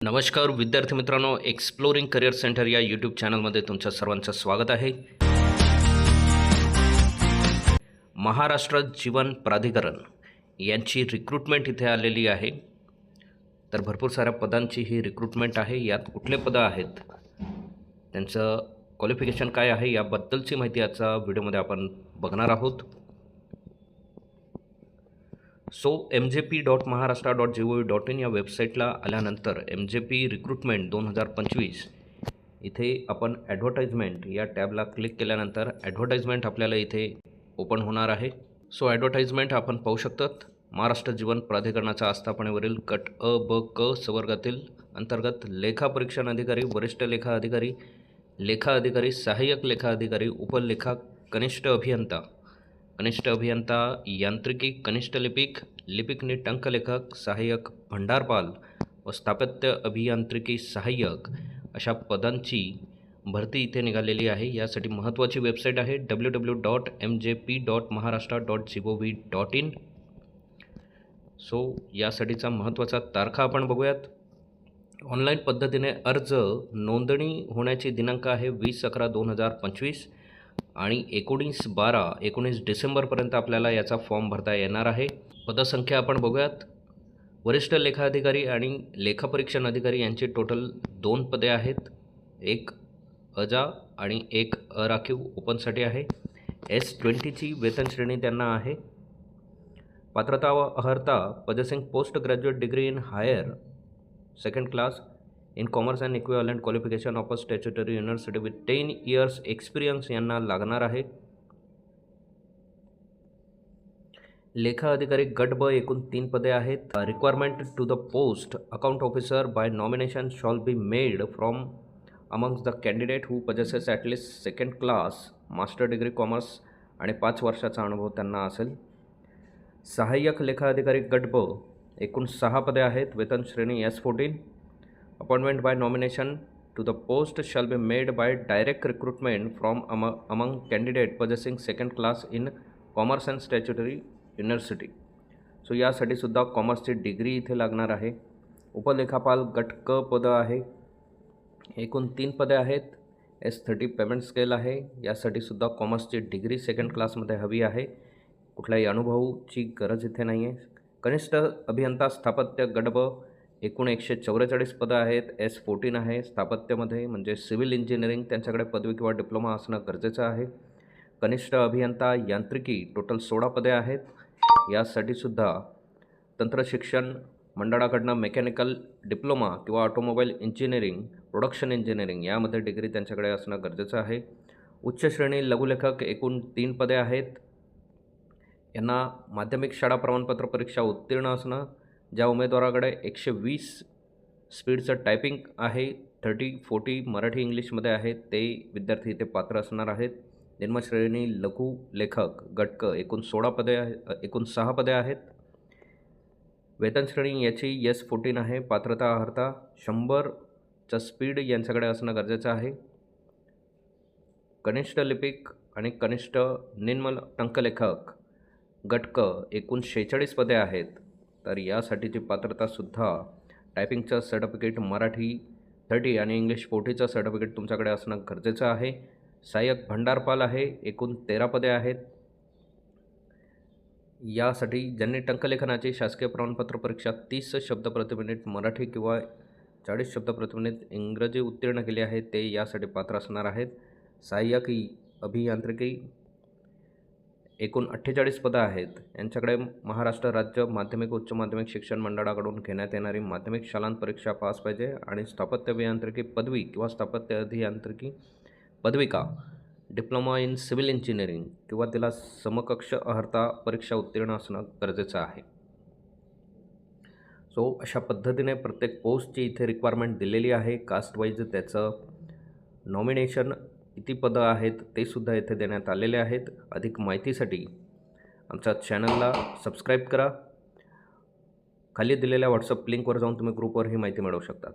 नमस्कार विद्यार्थी मित्रांनो, एक्सप्लोरिंग करिअर सेंटर या यूट्यूब चॅनलमध्ये तुमच्या सर्वांचं स्वागत आहे. महाराष्ट्र जीवन प्राधिकरण यांची रिक्रुटमेंट इथे आलेली आहे. तर भरपूर साऱ्या पदांची ही रिक्रुटमेंट आहे. यात कुठले पदं आहेत, त्यांचं क्वालिफिकेशन काय आहे, याबद्दलची माहिती आजच्या व्हिडिओमध्ये आपण बघणार आहोत. mjp.maharashtra.gov.in या वेबसाईटला आल्यानंतर MJP रिक्रुटमेंट 2025 इथे आपण ॲडव्हर्टाइजमेंट या टॅबला क्लिक केल्यानंतर ॲडव्हर्टाइजमेंट आपल्याला इथे ओपन होणार आहे. ॲडव्हर्टाइजमेंट आपण पाहू शकतात. महाराष्ट्र जीवन प्राधिकरणाच्या आस्थापनेवरील गट अ ब क संवर्गातील अंतर्गत लेखा परीक्षण अधिकारी, वरिष्ठ लेखा अधिकारी, सहाय्यक लेखा अधिकारी, उपलेखा, कनिष्ठ अभियंता यांत्रिकी, कनिष्ठ लिपिकनी टंकलेखक, सहाय्यक भंडारपाल व स्थापत्य अभियांत्रिकी सहाय्यक अशा पदांची भरती इथे निघालेली आहे. यासाठी महत्त्वाची वेबसाईट आहे www.mjp.maharashtra.gov.in. यासाठीचा महत्त्वाचा तारखा आपण बघूयात. ऑनलाईन पद्धतीने अर्ज नोंदणी होण्याची दिनांक आहे 20/11/2025 आणि 19 डिसेंबरपर्यंत आपल्याला याचा फॉर्म भरता येणार आहे. पदसंख्या आपण बघूयात. वरिष्ठ लेखा अधिकारी आणि लेखापरीक्षण अधिकारी यांची टोटल 2 पदे आहेत. एक अजा आणि एक अराखीव ओपनसाठी आहे. S20ची वेतन श्रेणी त्यांना आहे. पात्रता व अर्हता पदसिंग post graduate degree in higher second class in commerce and equivalent qualification of a statutory university with 10 years experience यांना लागणार आहे. लेखा अधिकारी गट ब एकूण 3 पदे आहेत. Requirement to the post account officer by nomination shall be made from amongst the candidate who possesses at least second class master degree commerce आणि 5 वर्षाचा अनुभव त्यांना असेल. सहाय्यक लेखा अधिकारी गट ब एकूण 6 पदे आहेत. वेतन श्रेणी S14. Appointment by nomination to the post shall be made by direct recruitment from among candidate possessing second class in commerce and statutory university. यासाठी सुद्धा कॉमर्सची डिग्री इथे लागणार आहे. उपलेखापाल गट क पदं आहे. एकूण 3 पदे आहेत. S30 पेमेंट स्केल आहे. यासाठी सुद्धा कॉमर्सची डिग्री सेकंड क्लासमध्ये हवी आहे. कुठल्याही अनुभवाची गरज इथे नाही आहे. कनिष्ठ अभियंता स्थापत्य गट ब एकूण 144 पदं आहेत. S14 आहे. स्थापत्यमध्ये म्हणजे सिव्हिल इंजिनिअरिंग त्यांच्याकडे पदवी किंवा डिप्लोमा असणं गरजेचं आहे. कनिष्ठ अभियंता यांत्रिकी टोटल 16 पदे आहेत. यासाठी सुद्धा तंत्रशिक्षण मंडळाकडनं मेकॅनिकल डिप्लोमा किंवा ऑटोमोबाईल इंजिनिअरिंग, प्रोडक्शन इंजिनिअरिंग यामध्ये डिग्री त्यांच्याकडे असणं गरजेचं आहे. उच्च श्रेणी लघुलेखक एकूण 3 पदे आहेत. यांना माध्यमिक शाळा प्रमाणपत्र परीक्षा उत्तीर्ण असणं. ज्या उमेदवाराकडे 120 स्पीडचं टायपिंग आहे, 30-40 मराठी इंग्लिशमध्ये आहे, ते विद्यार्थी इथे पात्र असणार आहेत. निम्नश्रेणी लघु लेखक गट क एकूण 6 पदे आहेत. वेतन श्रेणी याची S14 आहे. पात्रता अर्हता 100चं स्पीड यांच्याकडे असणं गरजेचं आहे. कनिष्ठ लिपिक आणि कनिष्ठ निम्न टंकलेखक गट क एकूण 46 पदे आहेत. तर यासाठीची पात्रतासुद्धा टायपिंगचं सर्टिफिकेट मराठी 30 आणि इंग्लिश 40चं सर्टिफिकेट तुमच्याकडे असणं गरजेचं आहे. सहाय्यक भंडारपाल आहे. एकूण 13 पदे आहेत. यासाठी ज्यांनी टंकलेखनाची शासकीय प्रमाणपत्र परीक्षा 30 शब्द प्रति मिनिट मराठी किंवा 40 शब्द प्रति मिनिट इंग्रजी उत्तीर्ण केली आहे, ते यासाठी पात्र असणार आहेत. सहाय्यक अभियांत्रिकी एकूण 48 पदं आहेत. यांच्याकडे महाराष्ट्र राज्य माध्यमिक उच्च माध्यमिक शिक्षण मंडळाकडून घेण्यात येणारी माध्यमिक शालांत परीक्षा पास पाहिजे आणि स्थापत्य अभियांत्रिकी पदवी किंवा स्थापत्य अभियांत्रिकी पदविका, डिप्लोमा इन सिव्हिल इंजिनिअरिंग किंवा तिला समकक्ष अर्हता परीक्षा उत्तीर्ण असणं गरजेचं आहे. अशा पद्धतीने प्रत्येक पोस्टची इथे रिक्वायरमेंट दिलेली आहे. कास्ट वाईज त्याचं नॉमिनेशन किती पदं आहेत ते सुद्धा इथे देण्यात आलेले आहेत. अधिक माहितीसाठी आमच्या चॅनलला सबस्क्राईब करा. खाली दिलेल्या व्हॉट्सअप लिंकवर जाऊन तुम्ही ग्रुपवर ही माहिती मिळवू शकता.